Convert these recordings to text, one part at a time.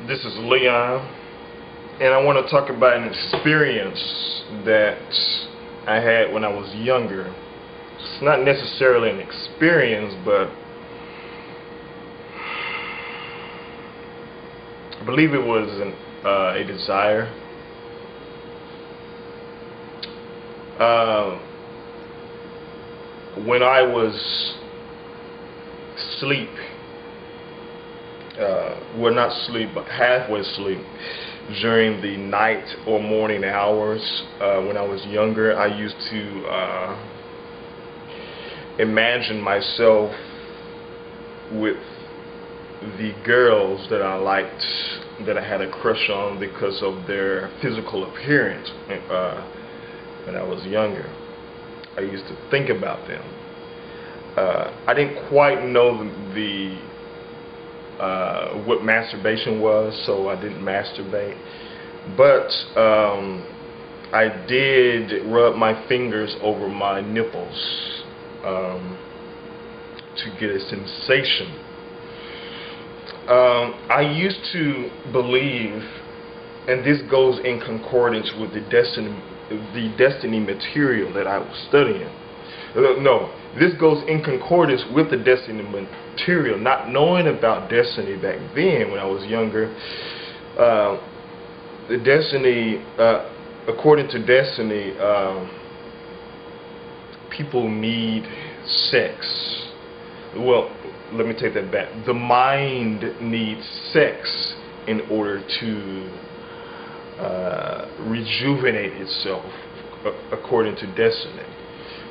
This is Leon, and I want to talk about an experience that I had when I was younger. It's not necessarily an experience, but I believe it was a desire. When I was asleep, well, not sleep, but halfway asleep during the night or morning hours. When I was younger, I used to imagine myself with the girls that I liked, that I had a crush on because of their physical appearance. When I was younger, I used to think about them. I didn't quite know what masturbation was, so I didn't masturbate, but I did rub my fingers over my nipples to get a sensation. I used to believe, and this goes in concordance with the destiny material that I was studying. No, this goes in concordance with the destiny material. Not knowing about destiny back then when I was younger, the destiny, according to destiny, people need sex. Well, let me take that back. The mind needs sex in order to rejuvenate itself, according to destiny.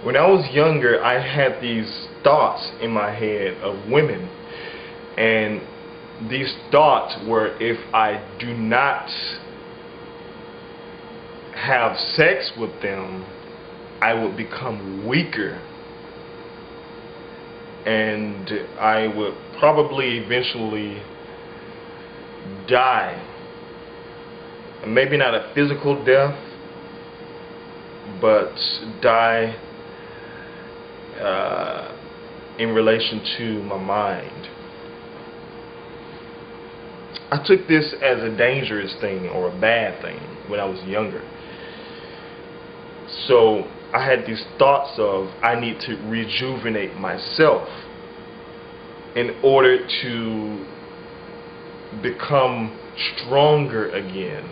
When I was younger, I had these thoughts in my head of women, and these thoughts were, if I do not have sex with them, I would become weaker, and I would probably eventually die. Maybe not a physical death, but die in relation to my mind. I took this as a dangerous thing or a bad thing when I was younger. So I had these thoughts of, I need to rejuvenate myself in order to become stronger again,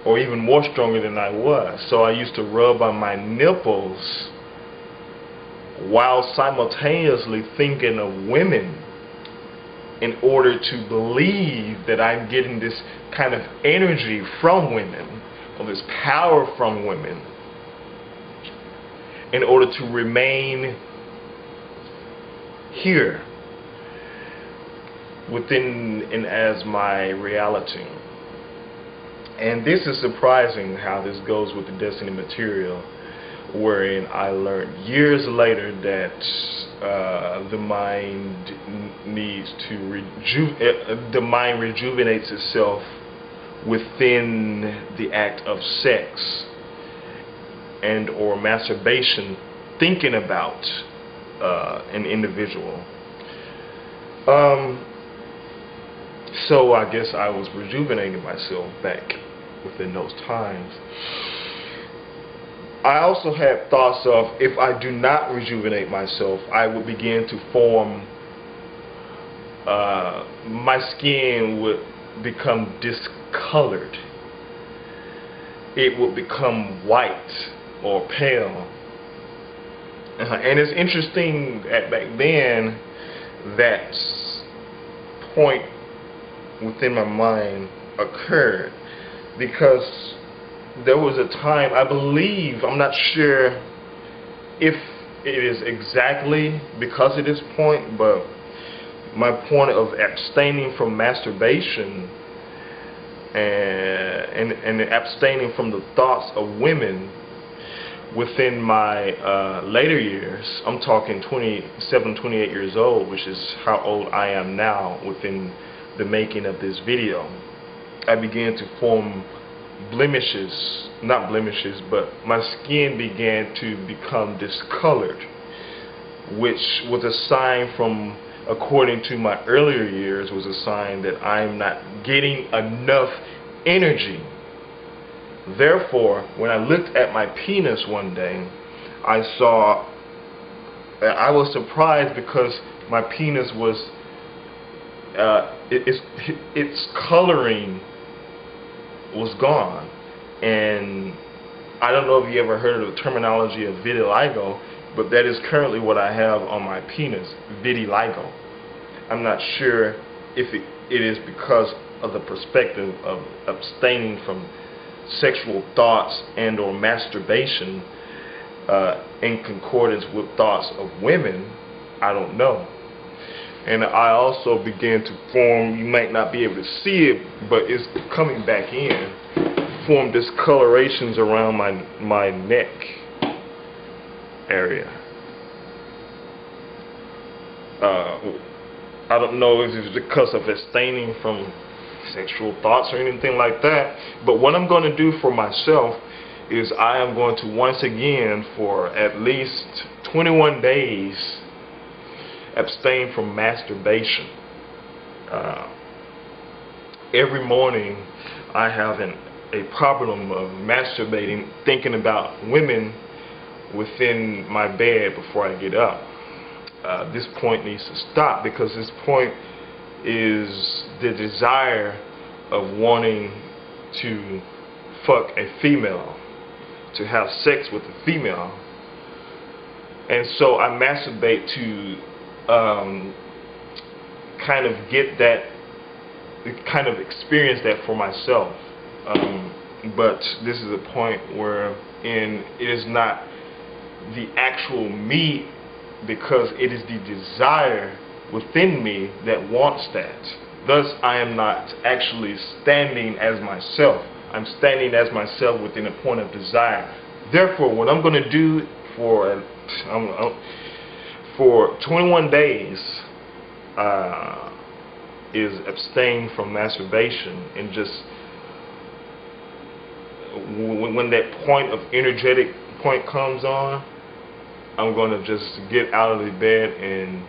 or even more stronger than I was. So I used to rub on my nipples while simultaneously thinking of women, in order to believe that I'm getting this kind of energy from women, or this power from women, in order to remain here within and as my reality. And this is surprising how this goes with the destiny material, wherein I learned years later that the mind needs to the mind rejuvenates itself within the act of sex and or masturbation, thinking about an individual. So I guess I was rejuvenating myself back within those times. I also had thoughts of, if I do not rejuvenate myself, I would begin to form, my skin would become discolored. It would become white or pale. And it's interesting that back then, that point within my mind occurred, because there was a time, I believe, I'm not sure if it is exactly because of this point, but my point of abstaining from masturbation and abstaining from the thoughts of women within my later years. I'm talking 27, 28 years old, which is how old I am now within the making of this video. I began to form blemishes, not blemishes, but my skin began to become discolored, which was a sign from according to my earlier years, was a sign that I'm not getting enough energy. Therefore, when I looked at my penis one day, I was surprised because my penis was, its coloring was gone. And I don't know if you ever heard of the terminology of vitiligo, but that is currently what I have on my penis, vitiligo. I'm not sure if it is because of the perspective of abstaining from sexual thoughts and or masturbation in concordance with thoughts of women. I don't know. And I also began to form, you might not be able to see it, but it's coming back in, form discolorations around my neck area. I don't know if it's because of abstaining from sexual thoughts or anything like that, but what I'm going to do for myself is I am going to once again, for at least 21 days, abstain from masturbation. Every morning I have a problem of masturbating, thinking about women within my bed before I get up. This point needs to stop, because this point is the desire of wanting to fuck a female, to have sex with a female. And so I masturbate to kind of get that, kind of experience that for myself. But this is a point where it is not the actual me, because it is the desire within me that wants that. Thus, I am not actually standing as myself. I'm standing as myself within a point of desire. Therefore, what I'm going to do for 21 days is abstain from masturbation, and just when that point of energetic point comes on, I'm going to just get out of the bed and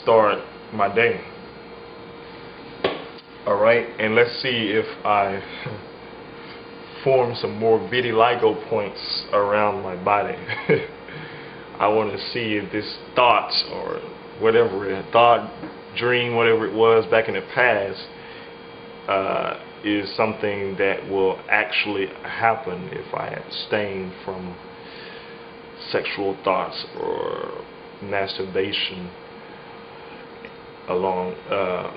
start my day. Alright, and let's see if I form some more vitiligo points around my body. I want to see if this thought, or whatever, thought, dream, whatever it was back in the past, is something that will actually happen if I abstain from sexual thoughts or masturbation along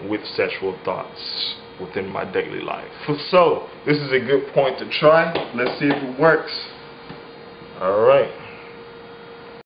with sexual thoughts within my daily life. So this is a good point to try. Let's see if it works. Alright.